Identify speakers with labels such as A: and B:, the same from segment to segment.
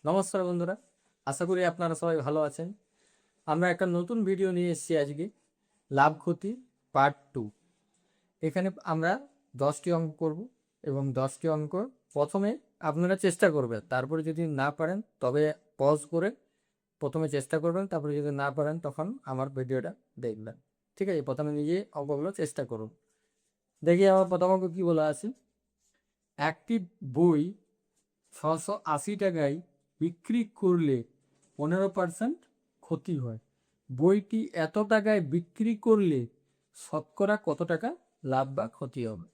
A: নমস্কার বন্ধুরা, আশা করি আপনারা সবাই ভালো আছেন। আমরা একটা নতুন ভিডিও নিয়ে এসেছি আজকে, লাভ ক্ষতি পার্ট 2। এখানে আমরা 10টি অঙ্ক করব এবং 10টি অঙ্ক প্রথমে আপনারা চেষ্টা করবেন, তারপরে যদি না পারেন তবে পজ করে প্রথমে চেষ্টা করবেন, তারপরে যদি না পারেন তখন আমার ভিডিওটা দেখবেন। ঠিক আছে, প্রথমে নিজে অঙ্কগুলো চেষ্টা করুন। দেখি আমার প্রথম অঙ্ক কী বলা আছে। একটি বই 680 টাকায় বিক্রি করলে 15% ক্ষতি হয়। বইটি এত টাকায় বিক্রি করলে শতকরা কত টাকা লাভ বা ক্ষতি হবে?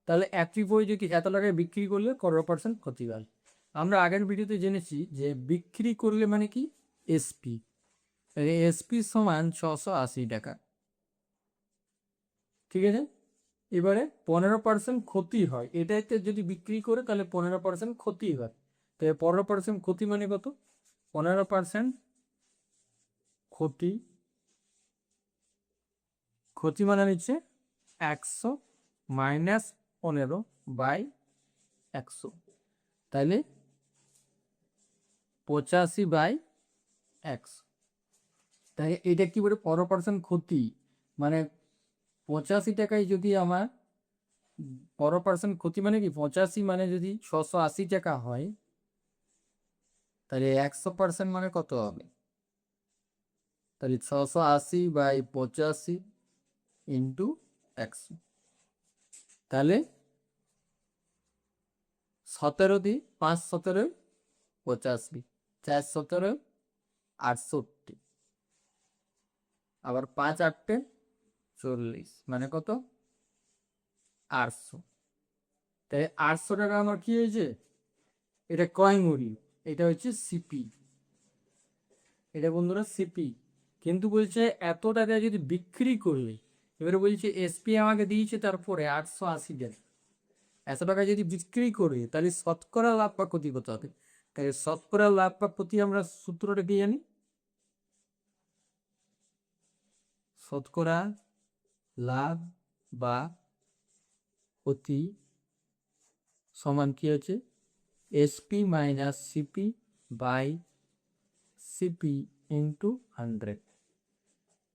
A: তাহলে একটি বই যদি এত টাকায় বিক্রি করলে কত পার্সেন্ট ক্ষতি হয়? আমরা আগের ভিডিওতে জেনেছি যে বিক্রি করলে মানে কি, এসপি। এসপি সমান 680 টাকা। ঠিক আছে, এবারে 15% ক্ষতি হয়, এটাতে যদি বিক্রি করে তাহলে 15% ক্ষতি হয়। তো 15% ক্ষতি মানে কত? 15% ক্ষতি, ক্ষতি মানে নিচ্ছে 100 মাইনাস 15/100, তাহলে 85/100। তাই এটা কি বলে 15% ক্ষতি মানে 85 টাকায় যদি আমার 15% ক্ষতি মানে কি, 85 মানে যদি 680 টাকা হয় তাহলে 100% মানে কত হবে? তাহলে 680/85 ইন্টু 100, তাহলে 17 দিই, 5 17 85, 4 17 68, আবার 5 8 40, মানে কত? 800। তাই 800 টাকা আমার কি হয়েছে? এটা কয় মুড়ি, এটা হচ্ছে সিপি, এটা বন্ধুরা সিপি। কিন্তু বলছে এত টাকায় যদি বিক্রি করলে, এবারে বলছে এসপি আমাকে দিয়েছে তারপরে 880 টাকা, এত টাকা যদি বিক্রি করে তাহলে শতকরা লাভ বা ক্ষতি কত হবে? তাই শতকরা লাভ বা ক্ষতি আমরা সূত্রটা কি জানি? শতকরা লাভ বা ক্ষতি সমান কি হচ্ছে, SP minus CP by CP into 100।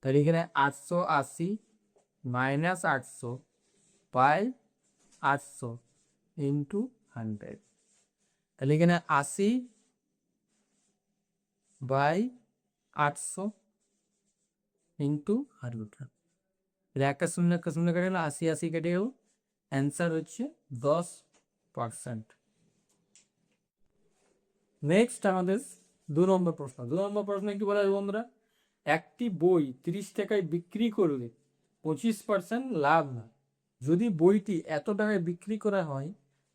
A: তাহলে এখানে 880 মাইনাস 800 বাই 800 ইন্টু 100, তাহলে এখানে 80/800 ইন্টু 100। একটা শূন্য কেটে গেল, 80 কেটে গেল, অ্যান্সার হচ্ছে 10%। নেক্সট আমাদের 2 নম্বর প্রশ্ন। 2 নম্বর প্রশ্ন কি বলা হয় বন্ধুরা, একটি বই 30 টাকায় বিক্রি করলে 25% লাভ হয়। যদি বইটি এত টাকায় বিক্রি করা হয়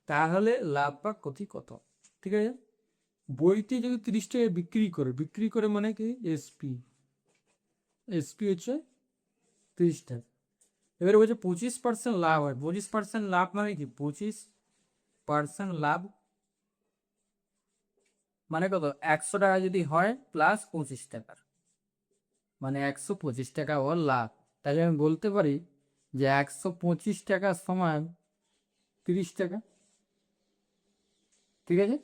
A: তাহলে লাভ বা ক্ষতি কত? ঠিক আছে, বইটি যদি 30 টাকায় বিক্রি করে মানে কি, এসপি, এসপি হচ্ছে 30 টাকা। এবারে বলছে 25% লাভ হয়। 25% লাভ মানে কি, 25% লাভ মানে কত? 100 টাকা যদি হয় প্লাস 25 টাকার, মানে 125 টাকা ওর লাভ। তাহলে আমি বলতে পারি যে 125 টাকা সমান 30 টাকা। ঠিক আছে,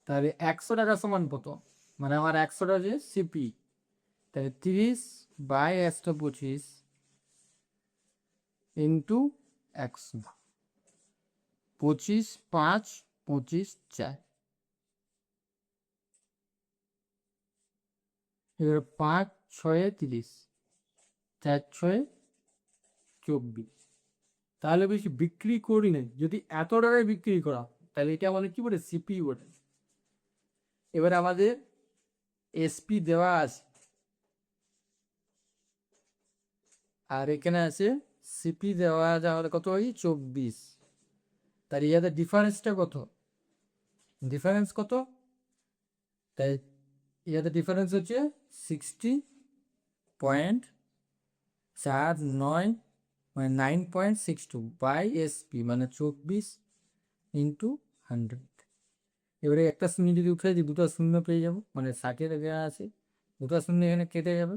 A: তাহলে 100 টাকা সমান কত? মানে আমার 100টা যে সিপি, তাহলে 30/125 ইন্টু 100, 25 5 25 4, এবার 5 6 30, 4 6 24। তাহলে বেশি বিক্রি করলে যদি এত টাকায় বিক্রি করা, তাহলে এটা আমাদের কি বলে, সিপি বলে। এবার আমাদের এসপি দেওয়া আছে আর এখানে আছে সিপি দেওয়া আছে আমাদের কত হয়, 24। তার ইয়াদের ডিফারেন্সটা কত? ডিফারেন্স কত? তাই ইয়াদের ডিফারেন্স হচ্ছে 60.49, মানে 9.62 বাই এসপি, মানে 24 ইন্টু 100। এবারে একটা শূন্য যদি উঠে দিই, দুটো শূন্য পেয়ে যাবো, মানে 60-এর এখানে আছে, দুটো শূন্য এখানে কেটে যাবে।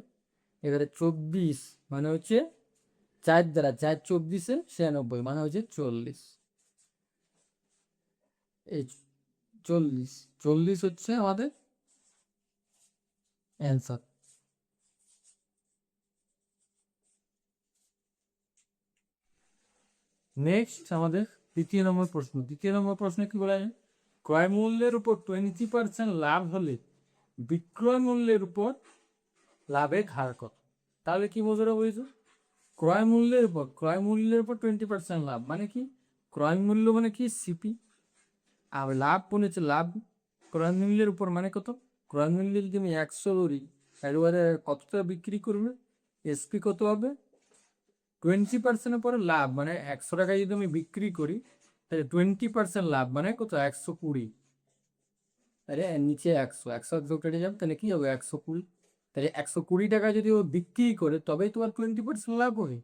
A: এবারে 24 মানে হচ্ছে 4 দ্বারা 4 24-এ 96, মানে হচ্ছে 40। এই 40, 40 হচ্ছে আমাদের অ্যান্সার। নেক্সট আমাদের দ্বিতীয় নম্বর প্রশ্ন। দ্বিতীয় নম্বর প্রশ্নে কি বলা যায়, ক্রয় মূল্যের উপর 20% লাভ হলে বিক্রয় মূল্যের উপর লাভের হার কত? তাহলে কি বোঝানো হয়েছে, ক্রয় মূল্যের উপর 20% লাভ মানে কি, ক্রয় মূল্য মানে কি সিপি, আর লাভ বলেছে লাভ ক্রয় মূল্যের উপর মানে কত, ক্রয় মূল্যে যদি আমি 100 ধরি, এবারে কতটা বিক্রি করবে, এসপি কত হবে, 20%-এর পরে লাভ মানে 100 টাকায় যদি আমি বিক্রি করি তাহলে 20% লাভ মানে কত, 120। আরে নিচে 100 কেটে যাবে, তাহলে কি হবে 120। তাহলে 120 টাকা যদি ও বিক্রি করে তবেই তোমার 20% লাভ হবে।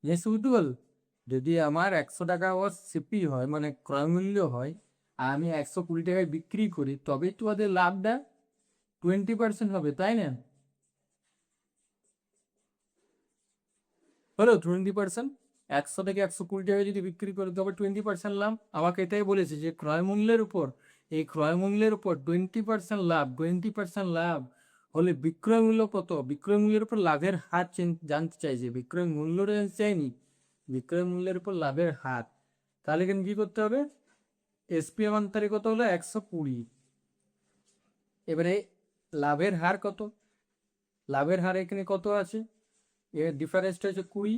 A: জিনিস বুঝতে পারল, যদি আমার 100 টাকা ওর সিপি হয় মানে ক্রয় মূল্য হয়, আর আমি 120 টাকায় বিক্রি করি, তবেই তোমাদের লাভটা 20% হবে, তাই না? হলো 20%। 100 থেকে 120 টাকায় যদি বিক্রি করে তবে 20% লাভ। আমাকে এটাই বলেছে যে ক্রয় মূল্যের উপর, এই ক্রয় মূল্যের উপর 20% লাভ, 20% লাভ হলে বিক্রয় মূল্য কত, বিক্রয় মূল্যের উপর লাভের হার জানতে চাইছে, বিক্রয় মূল্যটা চাইনি, বিক্রয় মূল্যের উপর লাভের হার। তাহলে এখানে কি করতে হবে, এসপি আমার তারিখ কত হলো 120, এবারে লাভের হার কত, লাভের হার এখানে কত আছে, এর ডিফারেন্সটা হচ্ছে 20।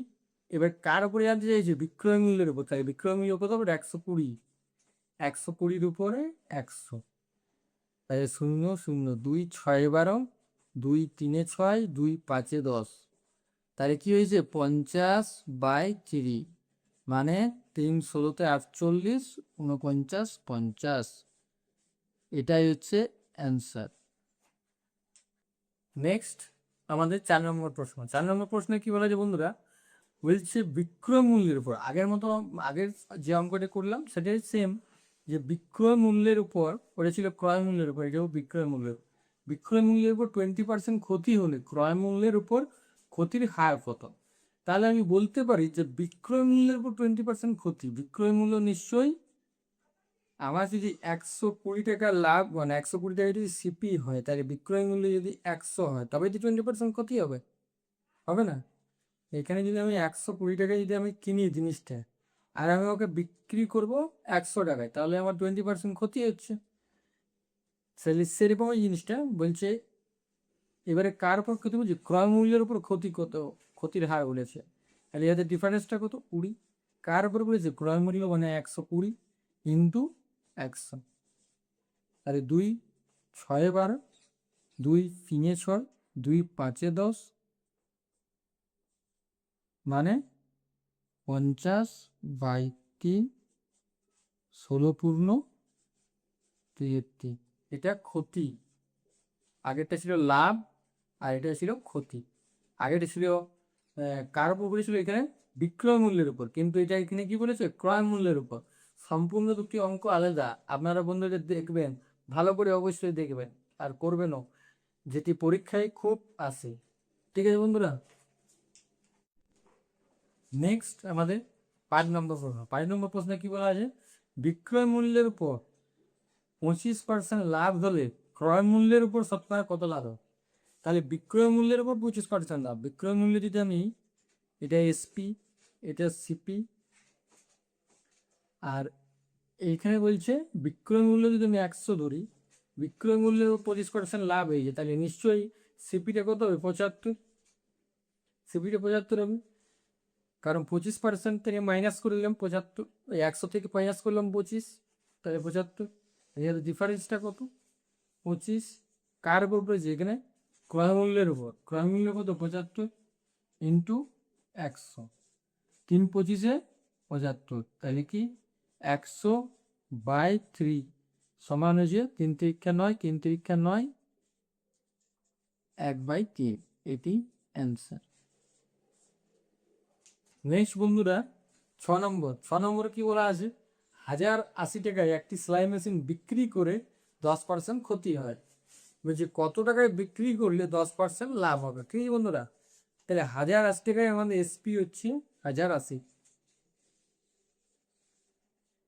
A: এবার কার উপরে জানতে চাইছে, বিক্রয় মূল্যের উপর, তাই বিক্রয় মূল্য কত হবে 120, 120-র উপরে 100, তাই 0 0 2 6 12, 2 3 6, 2 5 10, তাহলে কি হয়েছে 50/3, মানে 3 16 48, 49 50, এটাই হচ্ছে অ্যান্সার। নেক্সট আমাদের 4 নম্বর প্রশ্ন। 4 নম্বর প্রশ্নে কি বলা যায় বন্ধুরা, বলছে বিক্রয় মূল্যের উপর, আগের মতো আগের যে অঙ্কটা করলাম সেটাই সেম, যে বিক্রয় মূল্যের উপর, ওটা ছিল ক্রয় মূল্যের উপর, এটাও বিক্রয় মূল্যের, বিক্রয় মূল্যের উপর 20% ক্ষতি হলে ক্রয় মূল্যের উপর ক্ষতির হার কত? তাহলে আমি বলতে পারি যে বিক্রয় মূল্যের উপর 20% ক্ষতি, বিক্রয় মূল্য নিশ্চয়ই আমার যদি 120 টাকা লাভ, মানে 120 টাকা যদি সিপি হয়, তাহলে বিক্রয় মূল্য যদি 100 হয় তবে তো 20% ক্ষতি হবে, হবে না? এখানে যদি আমি 120 টাকায় যদি আমি কিনি জিনিসটা, আর আমি ওকে বিক্রি করব 100 টাকায়, তাহলে আমার 20% ক্ষতি হচ্ছে। সেরকম ওই জিনিসটা বলছে, এবারে কার উপর ক্ষতি বলছি, ক্রয় মূল্যের উপর ক্ষতি কত, ক্ষতির হার বলেছে, তাহলে এদের ডিফারেন্সটা কত 20, কার উপর বলেছে ক্রয় মূল্য মানে 120 ইন্টু 100, তাহলে 2 6 12, 2 3 6, 2 5 10, মানে 50/3, 16×73, এটা ক্ষতি। আগেরটা ছিল লাভ আর এটা ছিল ক্ষতি। আগেরটা ছিল কার উপর বলেছিল এখানে, বিক্রয় মূল্যের উপর, কিন্তু এটা এখানে কি বলেছে, ক্রয় মূল্যের উপর। সম্পূর্ণ দুটি অঙ্ক আলাদা, আপনারা বন্ধুদের দেখবেন, ভালো করে অবশ্যই দেখবেন আর করবেনও, যেটি পরীক্ষায় খুব আসে। ঠিক আছে বন্ধুরা, নেক্সট আমাদের 5 নম্বর প্রশ্ন। 5 নম্বর প্রশ্নে কি বলা আছে, বিক্রয় মূল্যের উপর 25% লাভ হলে ক্রয় মূল্যের উপর শতকরা কত লাভ হবে? তাহলে বিক্রয় মূল্যের উপর 25% লাভ, বিক্রয় মূল্য যদি আমি, এটা এসপি, এটা সিপি, আর এইখানে বলছে বিক্রয় মূল্য যদি আমি 100 ধরি, বিক্রয় মূল্যের উপর 25% লাভ হয়েছে, তাহলে নিশ্চয়ই সিপিটা কত হবে 75, সিপিটা 75 হবে, কারণ 25% থেকে মাইনাস করে দিলাম 75, 100 থেকে মাইনাস করলাম 25, তাহলে 75, এর ডিফারেন্সটা কত 25, কার উপর পড়েছে এখানে, ক্রয় মূল্যের উপর, ক্রয় মূল্য কত 75 ইন্টু 100, 3 25-এ 75, তাহলে কি 100/3 সমান হয়েছে 3 3 9, 3 3 9, 1/3, এটি অ্যান্সার। নেক্সট বন্ধুরা 6 নম্বর কি বলা আছে, 1080 টাকায় একটি সেলাই মেশিন বিক্রি করে 10% ক্ষতি হয়, বলছি কত টাকায় বিক্রি করলে 10% লাভ হবে, ঠিক আছে বন্ধুরা? তাহলে 1080 টাকায় আমাদের এসপি হচ্ছে 1080,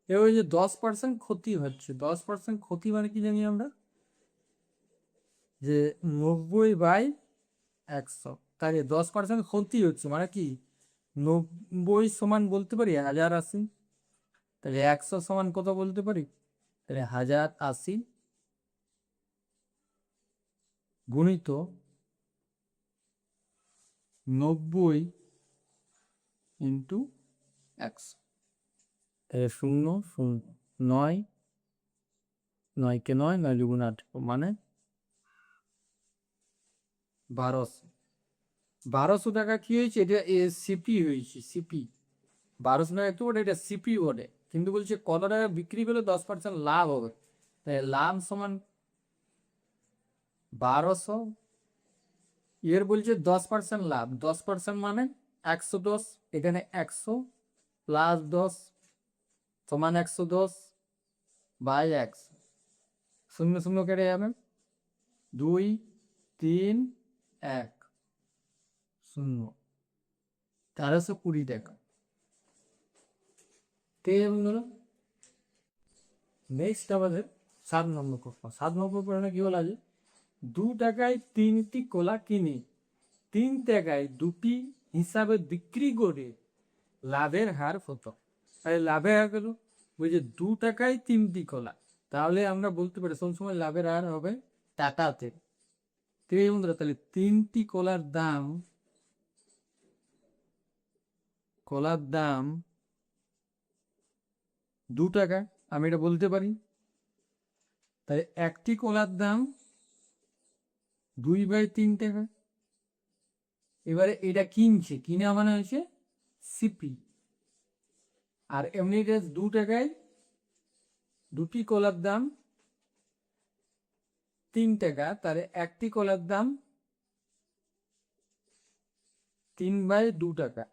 A: এবার যে 10% ক্ষতি হচ্ছে, 10% ক্ষতি মানে কি জানি আমরা, যে 90/100, তাহলে 10% ক্ষতি হচ্ছে মানে কি, 90 সমান বলতে পারি 1080, তাহলে 100 সমান কত বলতে পারি, তাহলে 1080 গুণিত 90 ইন্টু 100, তাহলে 0 0 9, 9 কে 9, 9 দুগুণ 18 মানে 1200। 1200 টাকা কি হয়েছে, এটা সিপি হয়েছে, সিপি। 1200 টাকা একটু বলে, এটা সিপি বলে, কিন্তু বলছে কত টাকা বিক্রি করলে 10% লাভ হবে, তাই লাভ সমান 1200, এর বলছে 10% লাভ, 10% মানে 110, এখানে 100 প্লাস 10 সমান 110 বাই 100, 0 0 কেটে যাবে, 2 3 1 0, 1320 টাকা। ঠিক আছে বন্ধুরা, নেক্সট আমাদের 7 নম্বর প্রশ্ন। 7 নম্বর প্রশ্নে কি বলা আছে, 2 টাকায় 3টি কলা কিনে 3 টাকায় 2টি হিসাবে বিক্রি করে লাভের হার কত। তাহলে লাভের হার কত, বলছে 2 টাকায় 3টি কলা, তাহলে আমরা বলতে পারি সবসময় লাভের হার হবে টাকাতে। ঠিক আছে বন্ধুরা, তাহলে 3টি কলার দাম 2 টাকা, আমি এটা বলতে পারি। তাই একটি কলার দাম 2/3 টাকা। এবারে এটা কিনছে, কিনে মানে হচ্ছে সিপি, আর এমনি 2 টাকায় 2টি কলার দাম 3 টাকা, তাহলে একটি কলার দাম 3/2 টাকা।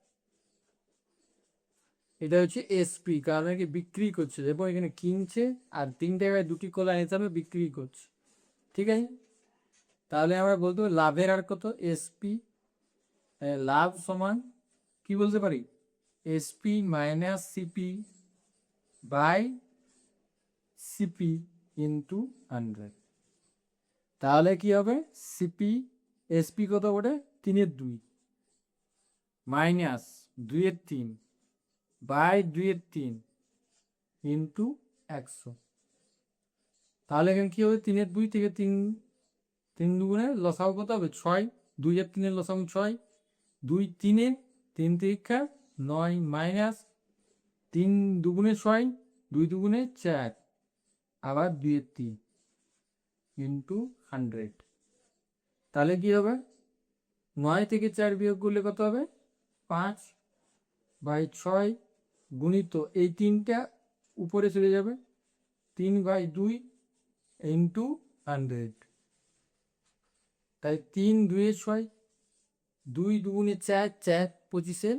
A: এটা হচ্ছে এসপি, কারণ একে বিক্রি করছে, এবং এখানে কিনছে আর 3 টাকায় 2টি কলা হিসাবে বিক্রি করছে। ঠিক আছে, তাহলে আমরা বলতে পারি লাভের আর কত, এসপি। লাভ সমান কি বলতে পারি, SP minus CP by CP into 100। তাহলে কি হবে, সিপি এসপি কত বটে, 3/2 মাইনাস 2/3 বাই 2/3 ইন্টু 100। তাহলে এখানে কি হবে, 3/2 থেকে 3, 3 দুগুণে লসাগু কত হবে 6, 2/3 লসাগু 6, 2 3, 3 তিরিক্ষা 9 মাইনাস 3 দুগুণে 6, 2 দুগুণে 4, আবার 2/3 ইন্টু 100। তাহলে কি হবে, 9 থেকে 4 বিয়োগ করলে কত হবে, 5/6 গুণিত এই 3টা উপরে চলে যাবে, 3/2 ইন্টু 100। তাই 3 2 6, 2 দুগুণে 4, 4 25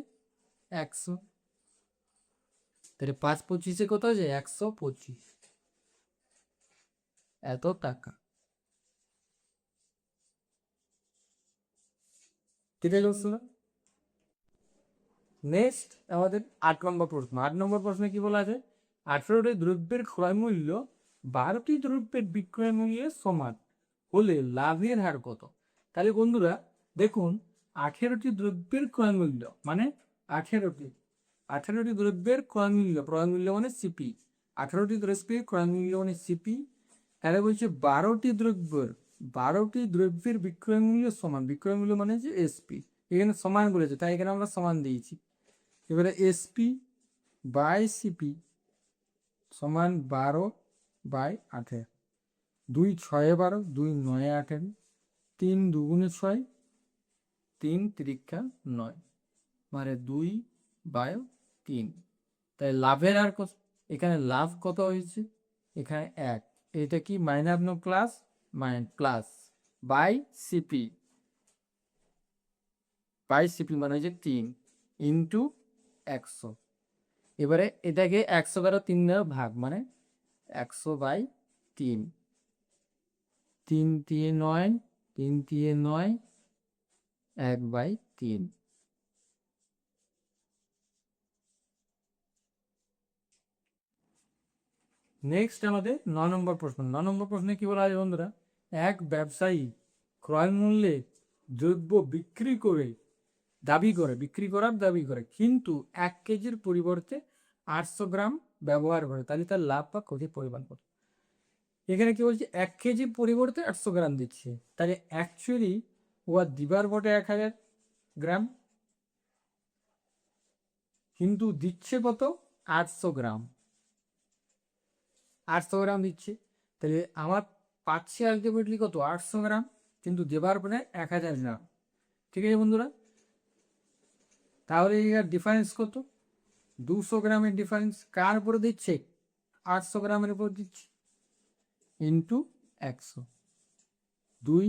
A: 100, তাহলে 5 25 কত হয়েছে 125, এত টাকা। ঠিক আছে বন্ধুরা, নেক্সট আমাদের 8 নম্বর প্রশ্ন। 8 নম্বর প্রশ্নে কি বলা আছে, 18টি দ্রব্যের ক্রয় মূল্য 12টি দ্রব্যের বিক্রয় মূল্যের সমান হলে লাভের হার কত। তাহলে বন্ধুরা দেখুন, 18টি দ্রব্যের ক্রয় মূল্য মানে 18টি দ্রব্যের ক্রয় মূল্য মানে সিপি, 18টি দ্রব্যের ক্রয় মূল্য মানে সিপি। তাহলে বলছে 12টি দ্রব্যের বিক্রয় মূল্য সমান, বিক্রয় মূল্য মানে যে এসপি, এখানে সমান বলেছে তাই এখানে আমরা সমান দিয়েছি। এবারে এসপি বাই সিপি সমান 12/18, 2 6 12, 2 9 18, 3 দুগুণে 6, 3 তিরিক্ষা 9, মানে 2/3। তাই লাভের আর কত, এখানে লাভ কত হয়েছে, এখানে 1, এটা কি minus no plus, plus by CP, মানে হচ্ছে 3 ইন্টু 100। এবারে এটাকে 100 দ্বারা 3 দ্বারা ভাগ, মানে 100/3, 3 দিয়ে 9, 3 দিয়ে 9, 1/3। নেক্সট আমাদের 9 নম্বর প্রশ্ন। 9 নম্বর প্রশ্নে কি বলা আছে বন্ধুরা, এক ব্যবসায়ী ক্রয় মূল্যে দ্রব্য বিক্রি করার দাবি করে, কিন্তু 1 কেজির পরিবর্তে 800 গ্রাম ব্যবহার করে, তাহলে তার লাভ বা ক্ষতির পরিমাণ কত? এখানে কি বলছে, 1 কেজির পরিবর্তে 800 গ্রাম দিচ্ছে, তাহলে অ্যাকচুয়ালি ও আর দিবার বটে 1000 গ্রাম, কিন্তু দিচ্ছে কত, 800 গ্রাম। 800 গ্রাম দিচ্ছে, তাহলে আমার পাচ্ছি আলটিমেটলি কত, 800 গ্রাম, কিন্তু দেবার পরে 1000 গ্রাম। ঠিক আছে বন্ধুরা, তাহলে এর ডিফারেন্স কত, 200 গ্রামের ডিফারেন্স কার উপরে দিচ্ছে, 800 গ্রামের উপর দিচ্ছে, ইন্টু 100, 2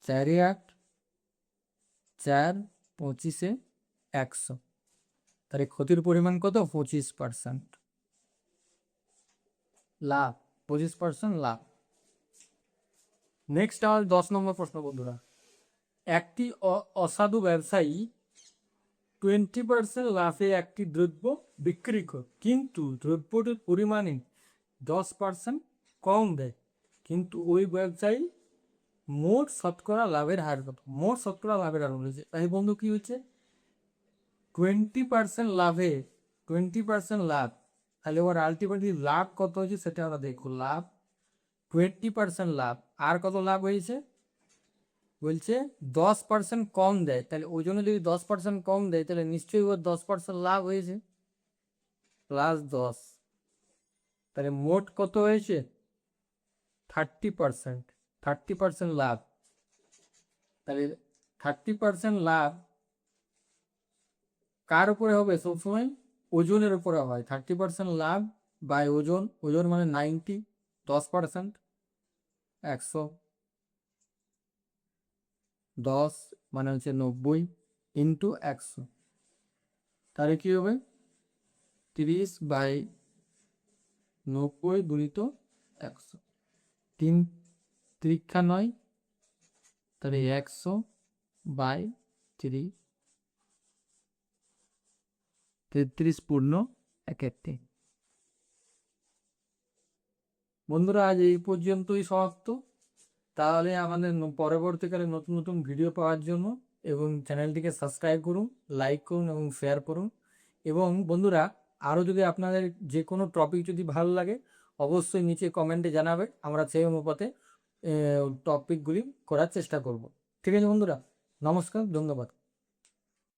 A: 4 8 4 25 100, তাহলে ক্ষতির পরিমাণ কত, 25%। লাভ 25% লাভ। নেক্সট আমার 10 নম্বর প্রশ্ন বন্ধুরা, একটি অসাধু ব্যবসায়ী 20% লাভে একটি দ্রব্য বিক্রি করে, কিন্তু দ্রব্যটির পরিমাণে 10% কম দেয়, কিন্তু ওই ব্যবসায়ী মোট শতকরা লাভের হার কত? মোট শতকরা লাভের হার বলেছে, তাই বন্ধু কি হচ্ছে, 20% লাভে 20% লাভ, তাহলে ওর আলটিমেটলি লাভ কত হয়েছে সেটা আমরা দেখো। লাভ 20% লাভ, আর কত লাভ হয়েছে বলছে 10% কম দেয়, তাহলে ওই জন্য যদি 10% কম দেয় তাহলে নিশ্চয়ই ওর 10% লাভ হয়েছে, +10, তাহলে মোট কত হয়েছে 30%। 30% লাভ, তাহলে 30% লাভ কার উপরে হবে, সবসময় ওজনের উপরে হয়। 30% লাভ বাই ওজন, ওজন মানে 90, 10%, 100, 10 মানে হচ্ছে 90 ইন্টু 100, তাহলে কি হবে 30/90 গুণিত 100, 3 3 9, তাহলে 100/3, 33 পূর্ণ 71। বন্ধুরা আজ এই পর্যন্তই সমাপ্ত। তাহলে আমাদের পরবর্তীকালে নতুন নতুন ভিডিও পাওয়ার জন্য এবং চ্যানেলটিকে সাবস্ক্রাইব করুন, লাইক করুন এবং শেয়ার করুন। এবং বন্ধুরা আরও যদি আপনাদের যে কোনো টপিক যদি ভালো লাগে অবশ্যই নিচে কমেন্টে জানাবে, আমরা সেই অনুপাতে টপিকগুলি করার চেষ্টা করব। ঠিক আছে বন্ধুরা, নমস্কার, ধন্যবাদ।